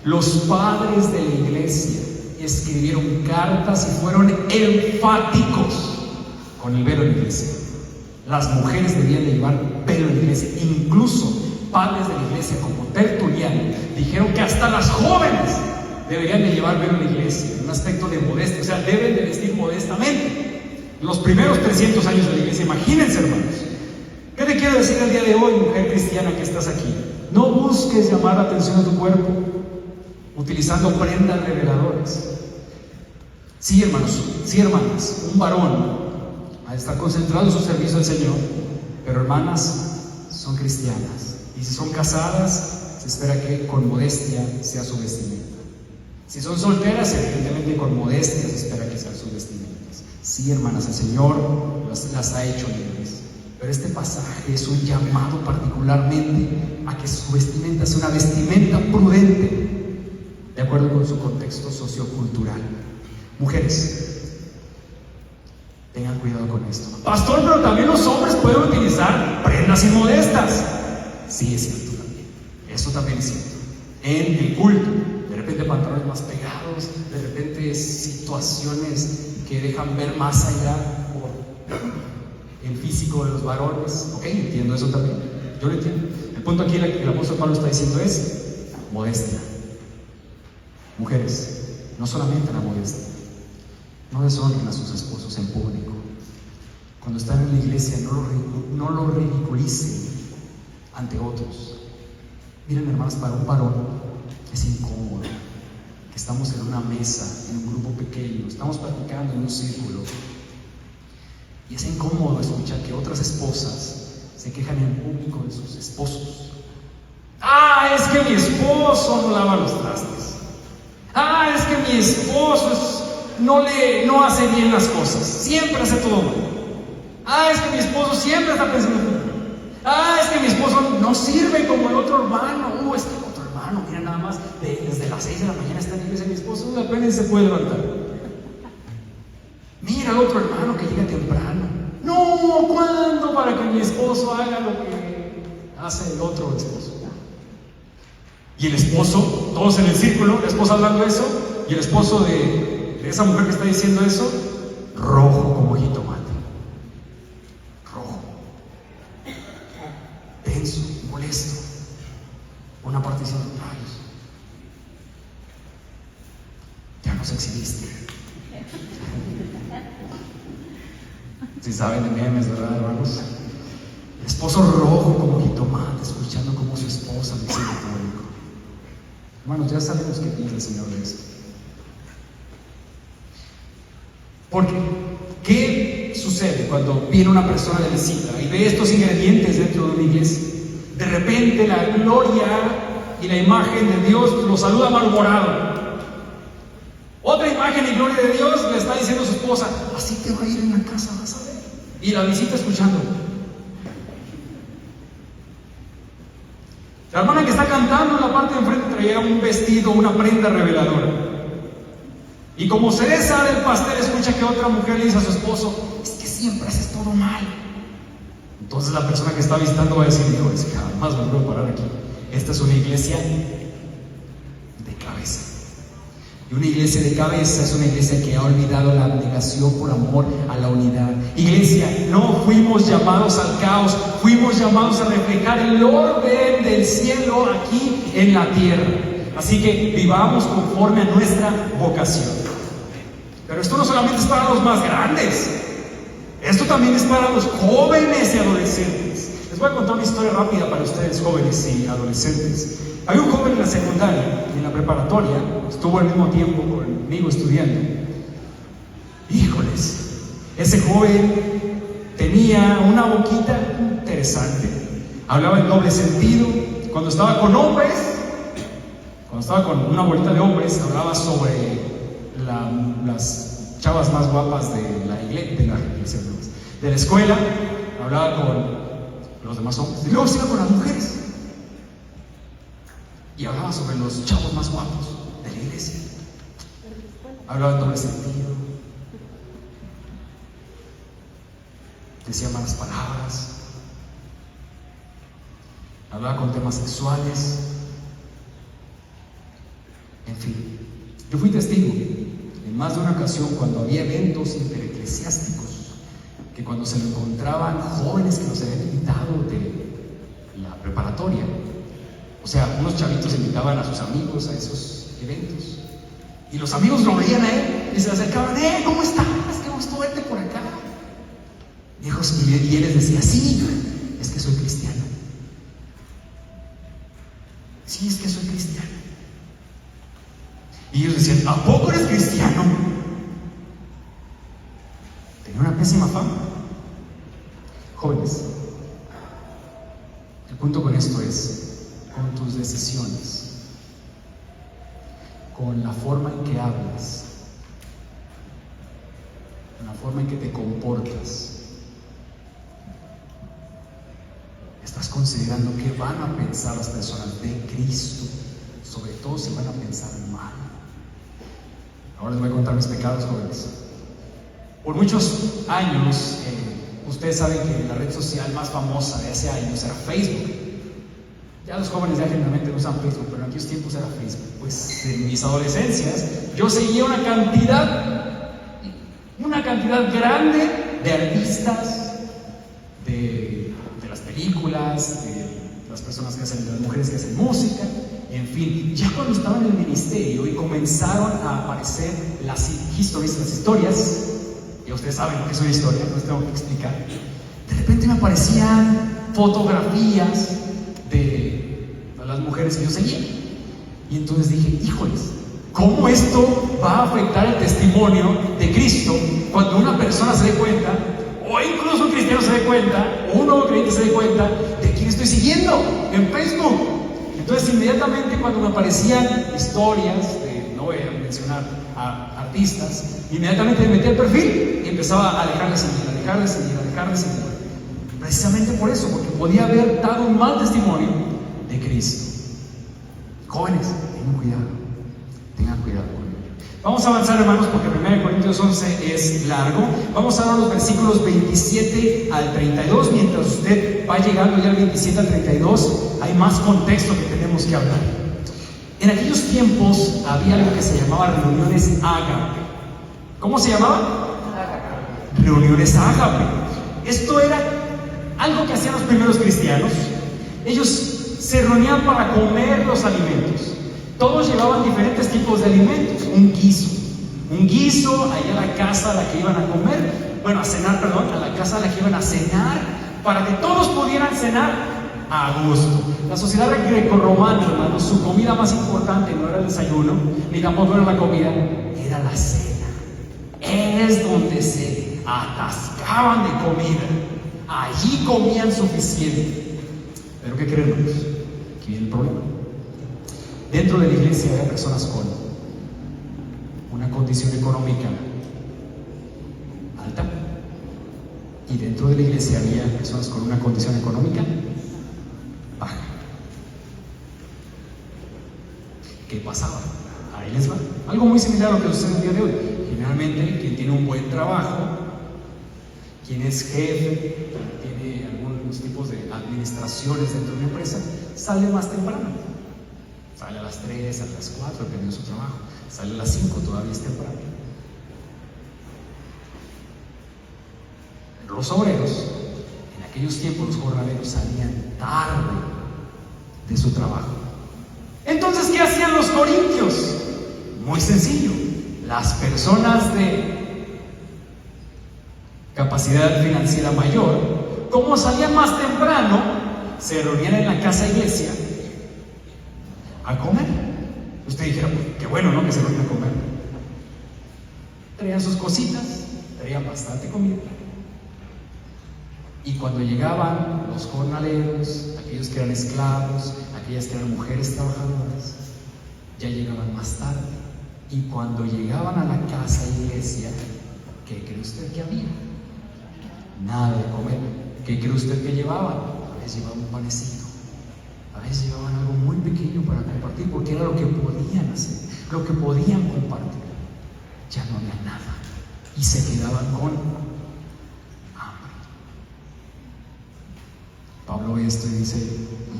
los padres de la iglesia escribieron cartas y fueron enfáticos con el velo en la iglesia. Las mujeres debían de llevar velo en la iglesia. Incluso padres de la iglesia como Tertuliano dijeron que hasta las jóvenes deberían de llevar velo en la iglesia, en un aspecto de modestia, o sea, deben de vestir modestamente. Los primeros 300 años de la iglesia, imagínense, hermanos. ¿Qué te quiero decir el día de hoy, mujer cristiana que estás aquí? No busques llamar la atención a tu cuerpo utilizando prendas reveladoras. Sí, hermanos, sí, hermanas, un varón está concentrado en su servicio al Señor, pero hermanas, son cristianas, y si son casadas, se espera que con modestia sea su vestimenta. Si son solteras, evidentemente con modestia se espera que sean sus vestimentas. Sí, hermanas, el Señor las ha hecho libres, pero este pasaje es un llamado particularmente a que su vestimenta sea una vestimenta prudente, de acuerdo con su contexto sociocultural. Mujeres, tengan cuidado con esto. Pastor, pero también los hombres pueden utilizar prendas inmodestas. Sí, es cierto también. Eso también es cierto. En el culto, de repente pantalones más pegados, de repente situaciones que dejan ver más allá por el físico de los varones. Ok, entiendo eso también. Yo lo entiendo. El punto aquí que el apóstol Pablo está diciendo es modestia. Mujeres, no solamente la modestia. No deshonren a sus esposos en público. Cuando están en la iglesia, no lo ridiculicen ante otros. Miren, hermanos, para un varón es incómodo que estamos en una mesa, en un grupo pequeño, estamos platicando en un círculo, y es incómodo escuchar que otras esposas se quejan en público de sus esposos. Ah, es que mi esposo no lava los trastes. Ah, es que mi esposo no hace bien las cosas, siempre hace todo mal. Ah, es que mi esposo siempre está pensando en el futuro. Ah, es que mi esposo no sirve como el otro hermano. Es que el otro hermano, mira nada más, desde las 6 de la mañana está en la iglesia. Mi esposo apenas se puede levantar. Mira al otro hermano que llega temprano. No, ¿cuándo? Para que mi esposo haga lo que hace el otro esposo. Y el esposo, todos en el círculo, la esposa hablando eso, y el esposo de esa mujer que está diciendo eso, rojo como jitomate. Rojo. Tenso, molesto. Una parte diciendo: rayos, ya nos exhibiste. Si saben de memes, ¿verdad, hermanos? esposo rojo como jitomate, escuchando como su esposa le dice público. Hermanos, ya sabemos qué piensa el Señor de esto. Porque, ¿qué sucede cuando viene una persona de visita y ve estos ingredientes dentro de una iglesia? De repente la gloria y la imagen de Dios lo saluda malhumorado. Otra imagen y gloria de Dios le está diciendo a su esposa: así te va a ir en la casa, vas a ver. Y la visita escuchando. La hermana que está cantando en la parte de enfrente traía un vestido, una prenda reveladora. Y como cereza del pastel, escucha que otra mujer le dice a su esposo: es que siempre haces todo mal. Entonces la persona que está visitando va a decir: hijo, es que jamás me voy a parar aquí. Esta es una iglesia de cabeza. Y una iglesia de cabeza es una iglesia que ha olvidado la abnegación por amor a la unidad. Iglesia, no fuimos llamados al caos, fuimos llamados a reflejar el orden del cielo aquí en la tierra. Así que vivamos conforme a nuestra vocación. Pero esto no solamente es para los más grandes, esto también es para los jóvenes y adolescentes. Les voy a contar una historia rápida para ustedes, jóvenes y adolescentes. Había un joven en la secundaria, en la preparatoria, estuvo al mismo tiempo conmigo estudiando. Híjoles, ese joven tenía una boquita interesante, hablaba en doble sentido. Cuando estaba con hombres, cuando estaba con una bolita de hombres, hablaba sobre las chavas más guapas de la iglesia, de la escuela, hablaba con los demás hombres, y luego se iba con las mujeres y hablaba sobre los chavos más guapos de la iglesia. Hablaba en doble sentido, decía malas palabras, hablaba con temas sexuales, en fin. Yo fui testigo en más de una ocasión cuando había eventos intereclesiásticos, que cuando se lo encontraban jóvenes que nos habían invitado de la preparatoria, o sea, unos chavitos invitaban a sus amigos a esos eventos, y los amigos lo veían a él y se acercaban: ¿cómo estás? Qué gusto verte por acá. Y él les decía: sí, es que soy cristiano. Sí, es que soy cristiano. Y ellos decían: ¿a poco eres cristiano? Tenía una pésima fama. Jóvenes, el punto con esto es: con tus decisiones, con la forma en que hablas, con la forma en que te comportas, estás considerando qué van a pensar las personas de Cristo, sobre todo si van a pensar mal. Ahora les voy a contar mis pecados, jóvenes. Por muchos años, ustedes saben que la red social más famosa de hace años era Facebook. Ya los jóvenes ya generalmente no usan Facebook, pero en aquellos tiempos era Facebook. Pues en mis adolescencias yo seguía una cantidad grande de artistas, de las películas, de las personas que hacen, de las mujeres que hacen música, en fin. Ya cuando estaba en el ministerio y comenzaron a aparecer las historias, y ustedes saben lo que es una historia, no les tengo que explicar, de repente me aparecían fotografías de las mujeres que yo seguía. Y entonces dije: híjoles, ¿cómo esto va a afectar el testimonio de Cristo cuando una persona se dé cuenta, o incluso un cristiano se dé cuenta, o un nuevo creyente se dé cuenta de quién estoy siguiendo en Facebook? Entonces inmediatamente, cuando me aparecían historias de, no voy a mencionar a artistas, inmediatamente me metí al perfil y empezaba a dejar de seguir. Precisamente por eso, porque podía haber dado un mal testimonio de Cristo. Jóvenes, tengan cuidado. Vamos a avanzar, hermanos, porque 1 Corintios 11 es largo. Vamos a ver los versículos 27 al 32. Mientras usted va llegando ya al 27 al 32, hay más contexto que tenemos que hablar. En aquellos tiempos había algo que se llamaba reuniones ágape. ¿Cómo se llamaba? Reuniones ágape. Esto era algo que hacían los primeros cristianos. Ellos se reunían para comer los alimentos. Todos llevaban diferentes tipos de alimentos. Un guiso, allá a la casa a la que iban a comer, a la casa a la que iban a cenar, para que todos pudieran cenar a gusto. La sociedad grecorromana, hermanos, su comida más importante no era el desayuno, ni tampoco era la comida, era la cena. Es donde se atascaban de comida. Allí comían suficiente. Pero ¿qué creen, hermanos? Aquí viene el problema. Dentro de la iglesia había personas con una condición económica alta, y dentro de la iglesia había personas con una condición económica baja. ¿Qué pasaba? Ahí les va. Algo muy similar a lo que sucede el día de hoy. Generalmente, quien tiene un buen trabajo, quien es jefe, tiene algunos tipos de administraciones dentro de una empresa, sale más temprano. Sale a las 3, a las 4, dependiendo de su trabajo. Sale a las 5, todavía es temprano. Los obreros, en aquellos tiempos los jornaleros salían tarde de su trabajo. Entonces, ¿qué hacían los corintios? Muy sencillo. Las personas de capacidad financiera mayor, como salían más temprano, se reunían en la casa iglesia a comer. Usted dijera, pues, qué bueno, ¿no? Que se reunían a comer. Traían sus cositas, traían bastante comida. Y cuando llegaban los jornaleros, aquellos que eran esclavos, aquellas que eran mujeres trabajadoras, ya llegaban más tarde. Y cuando llegaban a la casa iglesia, ¿qué cree usted que había? Nada de comer. ¿Qué cree usted que llevaban? A veces llevaban un panecito, a veces llevaban algo muy pequeño para compartir, porque era lo que podían hacer, lo que podían compartir. Ya no había nada y se quedaban con hambre. Pablo ve esto y dice,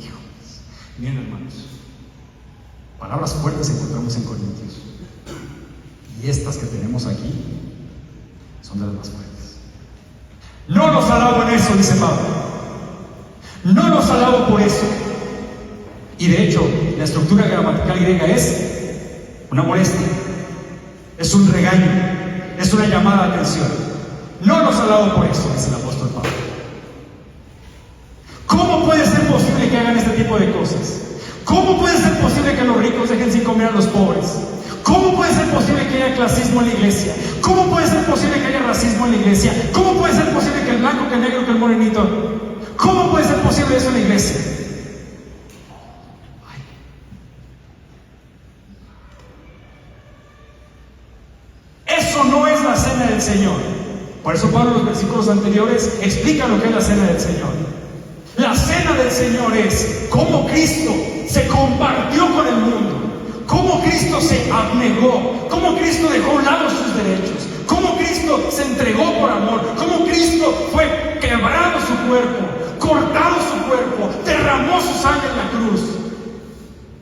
hijos, miren, hermanos, palabras fuertes encontramos en Corintios, y estas que tenemos aquí son de las más fuertes. No los alabo en eso, dice Pablo. No los alabo por eso. Y de hecho, la estructura gramatical griega es una molestia, es un regaño, es una llamada de atención. No los alabo por eso, dice el apóstol Pablo. ¿Cómo puede ser posible que hagan este tipo de cosas? ¿Cómo puede ser posible que los ricos dejen sin comer a los pobres? ¿Cómo puede ser posible que haya clasismo en la iglesia? ¿Cómo puede ser posible que haya racismo en la iglesia? ¿Cómo puede ser posible que el blanco, que el negro, que el morenito? ¿Cómo puede ser posible eso en la iglesia? Ay. Eso no es la cena del Señor. Por eso Pablo en los versículos anteriores explica lo que es la cena del Señor. La cena del Señor es cómo Cristo se compartió con el mundo, cómo Cristo se abnegó, cómo Cristo dejó a un lado sus derechos, cómo Cristo se entregó por amor, cómo Cristo fue quebrado su cuerpo, cortado su cuerpo, derramó su sangre en la cruz,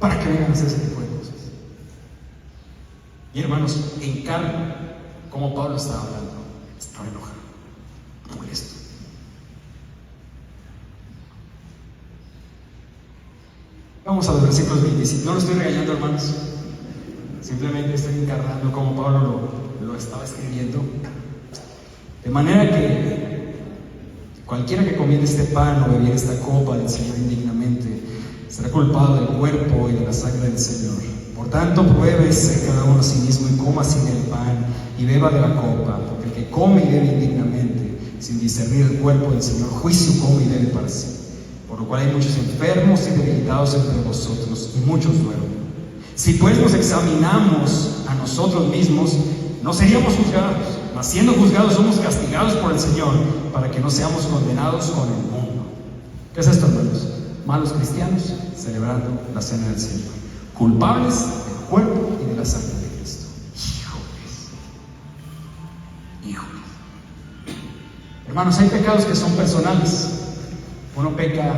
para que vengan a hacer ese tipo de cosas. Y hermanos, en cambio, como Pablo estaba hablando, estaba enojado, molesto. Vamos a los versículos 25. No lo estoy regañando, hermanos. Simplemente estoy encarnando como Pablo lo estaba escribiendo. De manera que cualquiera que comiera este pan o bebiera esta copa del Señor indignamente será culpado del cuerpo y de la sangre del Señor. Por tanto, pruébese cada uno a sí mismo y coma sin el pan y beba de la copa, porque el que come y bebe indignamente, sin discernir el cuerpo del Señor, juicio come y bebe para sí. Por lo cual hay muchos enfermos y debilitados entre vosotros, y muchos duermen. Si pues nos examinamos a nosotros mismos, no seríamos juzgados, mas siendo juzgados somos castigados por el Señor, para que no seamos condenados con el mundo. ¿Qué es esto, hermanos? Malos cristianos celebrando la cena del Señor, culpables del cuerpo y de la sangre de Cristo. Híjoles. Hermanos, hay pecados que son personales. Uno peca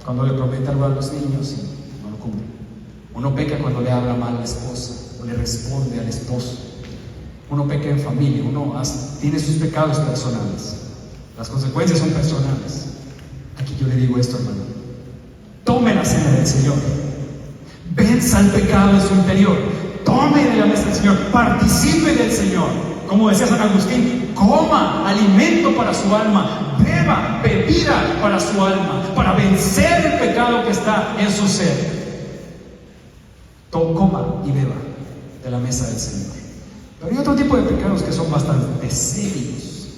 cuando le promete algo a los niños y no lo cumple. Uno peca cuando le habla mal a la esposa o le responde al esposo. Uno peca en familia, tiene sus pecados personales. Las consecuencias son personales. Aquí yo le digo esto, hermano. Tome la cena del Señor. Venza el pecado en su interior. Tome de la mesa del Señor. Participe del Señor. Como decía San Agustín, coma alimento para su alma, beba bebida para su alma, para vencer el pecado que está en su ser. Coma y beba de la mesa del Señor. Pero hay otro tipo de pecados que son bastante serios,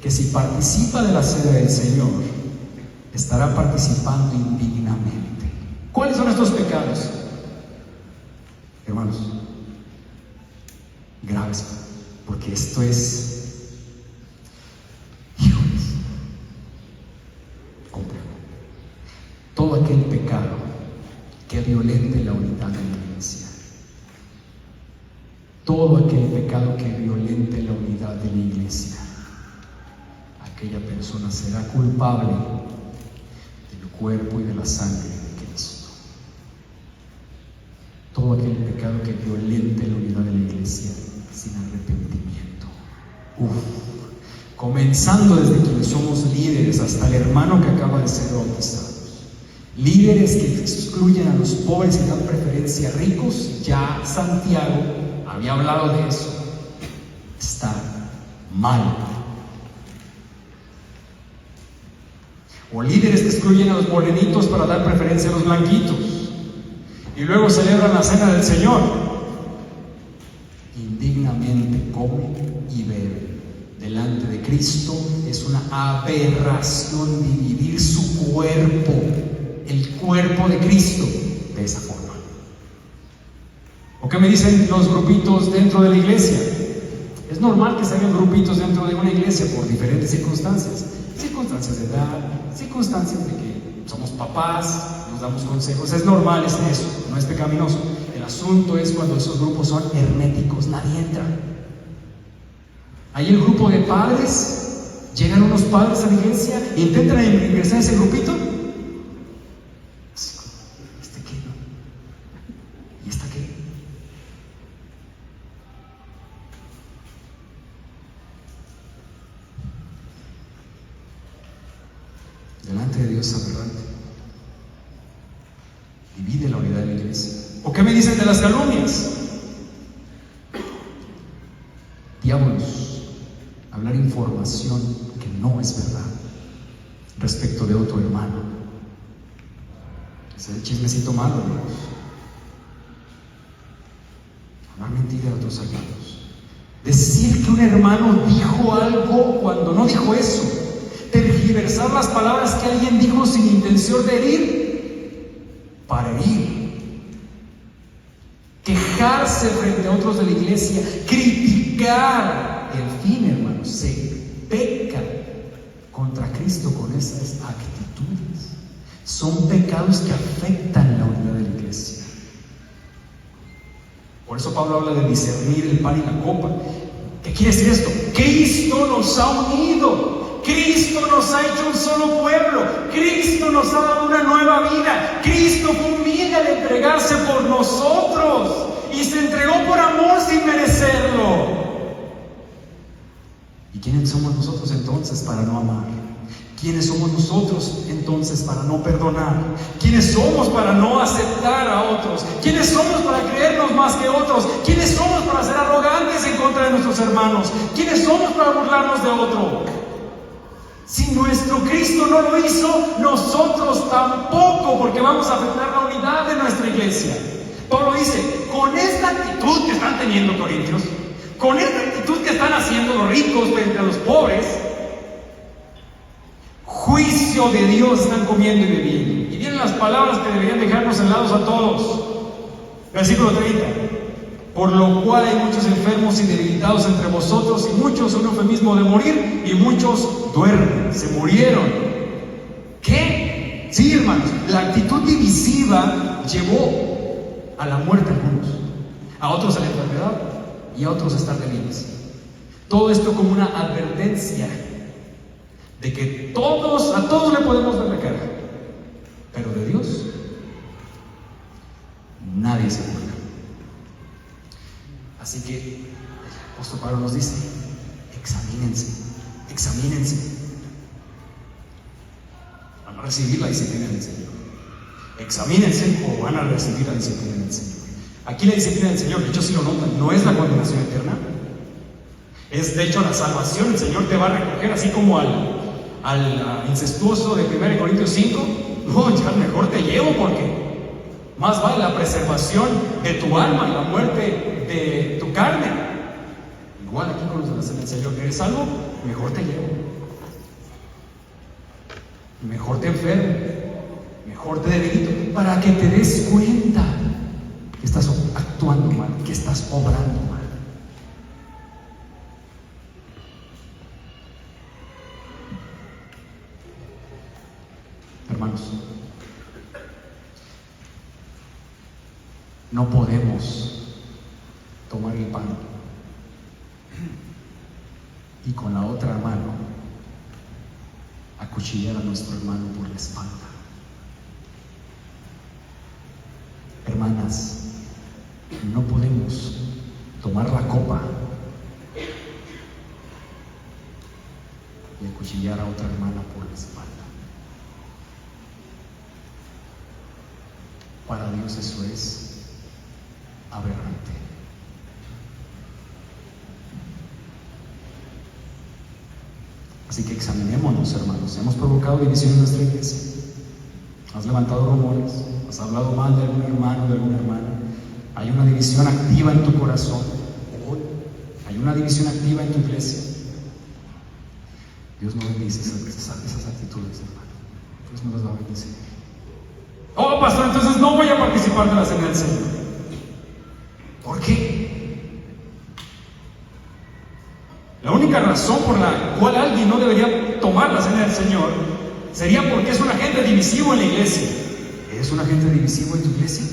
que si participa de la cena del Señor, estará participando indignamente. ¿Cuáles son estos pecados? Hermanos, graves, porque esto es, híjoles, complejo. Todo aquel pecado que violente la unidad de la iglesia, todo aquel pecado que violente la unidad de la iglesia, aquella persona será culpable del cuerpo y de la sangre de Cristo. Todo aquel pecado que violente la unidad de la iglesia sin arrepentimiento. Comenzando desde quienes somos líderes hasta el hermano que acaba de ser bautizado. Líderes que excluyen a los pobres y dan preferencia a ricos. Ya Santiago había hablado de eso. Está mal. O líderes que excluyen a los morenitos para dar preferencia a los blanquitos y luego celebran la cena del Señor. Indignamente comen y beben delante de Cristo. Es una aberración dividir su cuerpo, el cuerpo de Cristo, de esa forma. ¿O qué me dicen los grupitos dentro de la iglesia? Es normal que se hagan grupitos dentro de una iglesia por diferentes circunstancias. Circunstancias de edad, circunstancias de que somos papás, nos damos consejos. Es normal, es eso, no es pecaminoso. El asunto es cuando esos grupos son herméticos, nadie entra. Ahí el grupo de padres, llegan unos padres a la iglesia e intentan ingresar a ese grupito. ¿Este qué? ¿Y esta qué? Delante de Dios aberrante. Divide la unidad de la iglesia. ¿O qué me dicen de las calumnias? Diablos, hablar información que no es verdad respecto de otro hermano. Ese es el chismecito malo, hermanos. Hablar mentira de otros hermanos. Decir que un hermano dijo algo cuando no dijo eso. Tergiversar las palabras que alguien dijo sin intención de herir para herir. Quejarse frente a otros de la iglesia, criticar. En fin, hermanos, se peca contra Cristo con esas actitudes. Son pecados que afectan la unidad de la iglesia. Por eso Pablo habla de discernir el pan y la copa. ¿Qué quiere decir esto? Cristo nos ha unido. Cristo nos ha hecho un solo pueblo. Cristo nos ha dado una nueva vida. Cristo fue humilde al entregarse por nosotros y se entregó por amor sin merecerlo. ¿Y quiénes somos nosotros entonces para no amar? ¿Quiénes somos nosotros entonces para no perdonar? ¿Quiénes somos para no aceptar a otros? ¿Quiénes somos para creernos más que otros? ¿Quiénes somos para ser arrogantes en contra de nuestros hermanos? ¿Quiénes somos para burlarnos de otro? Si nuestro Cristo no lo hizo, nosotros tampoco, porque vamos a afectar la unidad de nuestra iglesia. Pablo dice, con esta actitud que están teniendo corintios, con esta actitud que están haciendo los ricos frente a los pobres, juicio de Dios están comiendo y bebiendo. Y vienen las palabras que deberían dejarnos helados a todos. Versículo 30. Por lo cual hay muchos enfermos y debilitados entre vosotros, y muchos, un eufemismo de morir, y muchos duermen, se murieron. ¿Qué? Sí, hermanos, la actitud divisiva llevó a la muerte a algunos, a otros a la enfermedad y a otros a estar débiles. Todo esto como una advertencia de que a todos le podemos ver la cara, pero de Dios nadie se burla. Así que el apóstol Pablo nos dice, examínense. Van a recibir la disciplina del Señor. Examínense o van a recibir la disciplina del Señor. Aquí la disciplina del Señor, de hecho sí lo notan, no es la condenación eterna. Es de hecho la salvación. El Señor te va a recoger, así como al incestuoso de 1 Corintios 5. No, ya mejor te llevo, porque más vale la preservación de tu alma y la muerte de tu carne. Igual aquí con los del Señor, ¿eres salvo? Mejor te llevo. Mejor te enfermo, mejor te debilito, para que te des cuenta que estás actuando mal, que estás obrando mal. Hermanos, no podemos tomar el pan y con la otra mano acuchillar a nuestro hermano por la espalda. Hermanas, no podemos tomar la copa y acuchillar a otra hermana por la espalda. Para Dios eso es aberrante. Así que examinémonos, hermanos. Hemos provocado división en nuestra iglesia. Has levantado rumores, has hablado mal de algún hermano, de alguna hermana. Hay una división activa en tu corazón. Hoy hay una división activa en tu iglesia. Dios no bendice esas actitudes, hermano. Dios no las va a bendecir. Oh, pastor, entonces no voy a participar de la cena del Señor. ¿Por qué? La única razón por la cual alguien no debería tomar la cena del Señor sería porque es un agente divisivo en la iglesia. ¿Eres un agente divisivo en tu iglesia?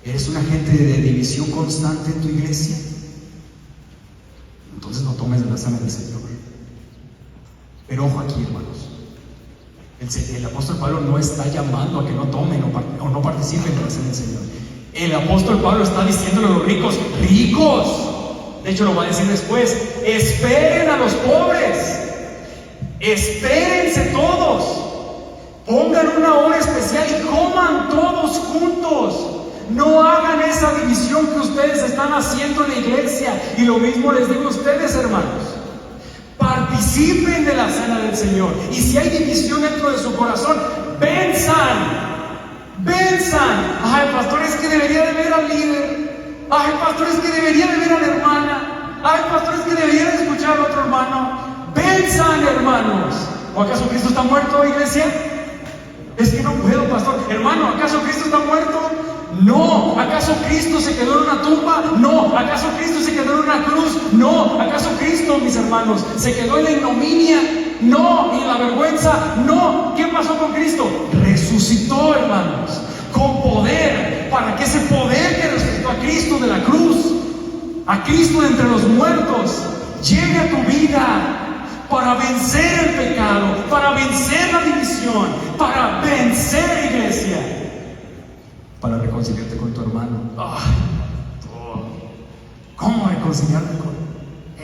¿Eres un agente de división constante en tu iglesia? Entonces no tomes la cena del Señor. Pero ojo aquí, hermanos. El apóstol Pablo no está llamando a que no tomen o no participen de la cena del Señor. El apóstol Pablo está diciéndole a los ricos, ricos. De hecho lo va a decir después, esperen a los pobres. Espérense todos. Pongan una hora especial y coman todos juntos. No hagan esa división que ustedes están haciendo en la iglesia. Y lo mismo les digo a ustedes, hermanos. Participen de la cena del Señor. Y si hay división dentro de su corazón, venzan. Ay, pastor, es que debería de ver al líder. Ay, pastor, es que debería de ver a la hermana. Ay, pastor, es que debería de escuchar a otro hermano. Venzan, hermanos. ¿O acaso Cristo está muerto, iglesia? Es que no puedo, pastor. Hermano, ¿acaso Cristo está muerto? No. ¿Acaso Cristo se quedó en una tumba? No. ¿Acaso Cristo se quedó en una cruz? No. ¿Acaso Cristo, mis hermanos, se quedó en la ignominia? No. ¿Y en la vergüenza? No. ¿Qué pasó con Cristo? Resucitó, hermanos, con poder, para que ese poder que resucitó a Cristo de la cruz, a Cristo de entre los muertos, llegue a tu vida. Para vencer el pecado, para vencer la división, para vencer, iglesia, para reconciliarte con tu hermano. ¿Cómo reconciliarte con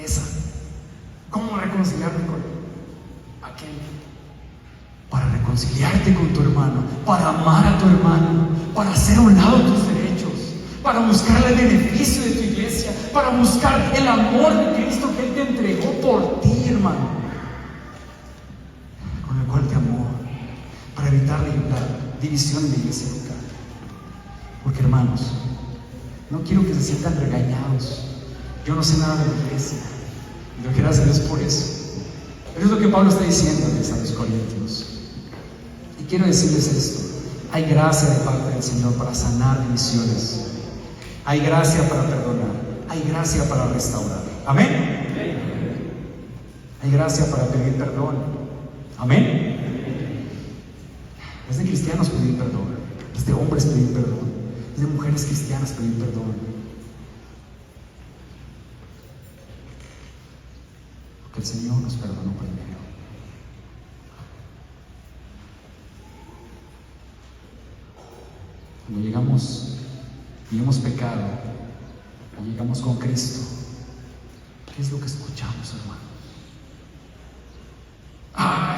esa? ¿Cómo reconciliarte con aquel? Para reconciliarte con tu hermano, para amar a tu hermano, para hacer a un lado tus derechos, para buscar el beneficio de tu iglesia, para buscar el amor de Cristo que Él te entregó por ti, hermano, con el cual te amó, para evitar la división en la iglesia local. Porque, hermanos, no quiero que se sientan regañados. Yo no sé nada de la iglesia, y doy gracias a Dios por eso. Pero es lo que Pablo está diciéndoles a los corintios. Y quiero decirles esto: hay gracia de parte del Señor para sanar divisiones, hay gracia para perdonar, hay gracia para restaurar. Amén. Hay gracia para pedir perdón. Amén. Es de cristianos pedir perdón, es de hombres pedir perdón, es de mujeres cristianas pedir perdón. Porque el Señor nos perdonó primero. Cuando llegamos y hemos pecado, y llegamos con Cristo, ¿qué es lo que escuchamos, hermanos?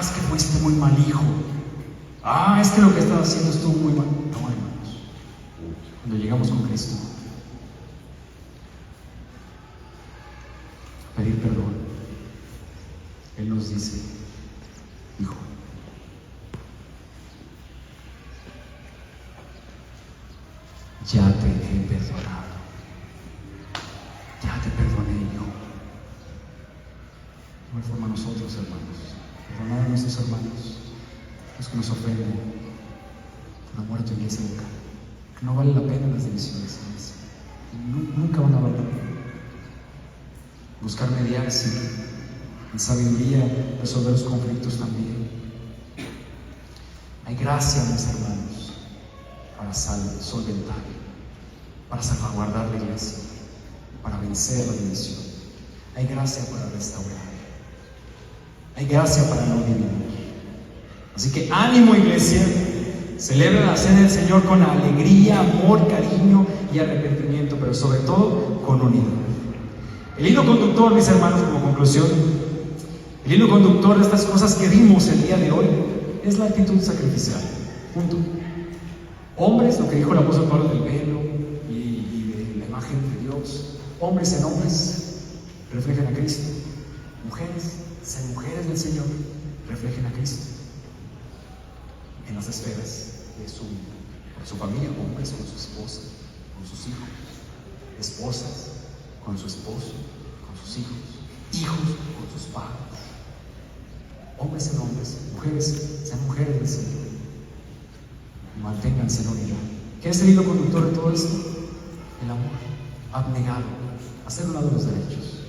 Es que fuiste muy mal hijo. Es que lo que estaba haciendo estuvo muy mal. No, hermanos. Cuando llegamos con Cristo a pedir perdón, Él nos dice: hijo, ya te he perdonado. Ya te perdoné yo. De igual forma nosotros, hermanos, perdonar a nuestros hermanos, los que nos ofenden, por amor a tu iglesia local, que no vale la pena las divisiones, iglesia. Nunca van a valer la pena. Buscar mediar, sí, en sabiduría resolver los conflictos también. Hay gracia, mis hermanos, para solventar, para salvaguardar la iglesia, para vencer la división. Hay gracia para restaurar. Hay gracia para no dividir. Así que ánimo, iglesia. Celebra la cena del Señor con alegría, amor, cariño y arrepentimiento, pero sobre todo con unidad. El hilo conductor, mis hermanos, como conclusión, el hilo conductor de estas cosas que vimos el día de hoy es la actitud sacrificial. Punto. Hombres, lo que dijo el apóstol Pablo del velo y de la imagen de Dios. Hombres en hombres, reflejen a Cristo. Mujeres, sean mujeres del Señor, reflejen a Cristo en las esferas de su familia. Hombres con su esposa, con sus hijos. Esposas con su esposo, con sus hijos. Hijos con sus padres. Hombres en hombres, mujeres sean mujeres del Señor. Manténganse en unidad. ¿Qué es el hilo conductor de todo esto? El amor abnegado, hacer un lado los derechos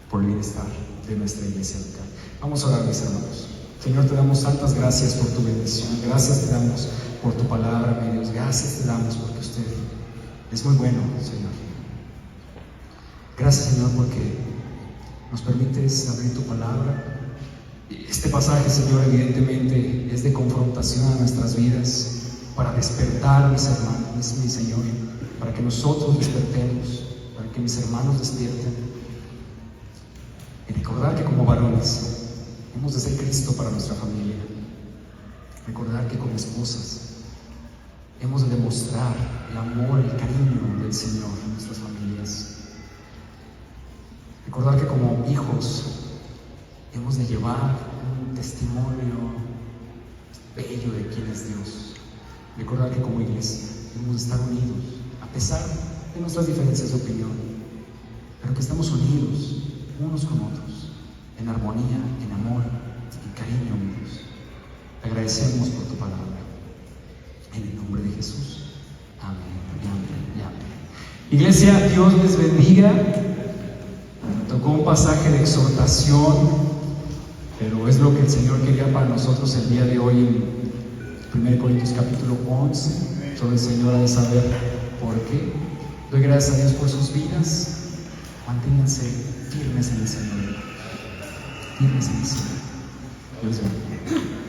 por el bienestar de nuestra iglesia local. Vamos a orar, mis hermanos. Señor, te damos tantas gracias por tu bendición. Gracias te damos por tu palabra, mi Dios. Gracias te damos porque usted es muy bueno, Señor. Gracias, Señor, porque nos permites abrir tu palabra. Este pasaje, Señor, evidentemente es de confrontación a nuestras vidas, para despertar, mis hermanos, mi Señor, para que nosotros despertemos, para que mis hermanos despierten, y recordar que como varones hemos de ser Cristo para nuestra familia. Recordar que como esposas hemos de demostrar el amor, el cariño del Señor en nuestras familias. Recordar que como hijos hemos de llevar un testimonio bello de quién es Dios. Recordar que como iglesia hemos de estar unidos, a pesar de nuestras diferencias de opinión, pero que estamos unidos unos con otros, en armonía, en amor, en cariño, amigos. Te agradecemos por tu palabra. En el nombre de Jesús. Amén, amén y amén. Iglesia, Dios les bendiga. Tocó un pasaje de exhortación, pero es lo que el Señor quería para nosotros el día de hoy en 1 Corintios capítulo 11. Solo el Señor ha de saber por qué. Doy gracias a Dios por sus vidas. Manténganse firmes en el Señor. Firmes en el Señor. Dios bendiga.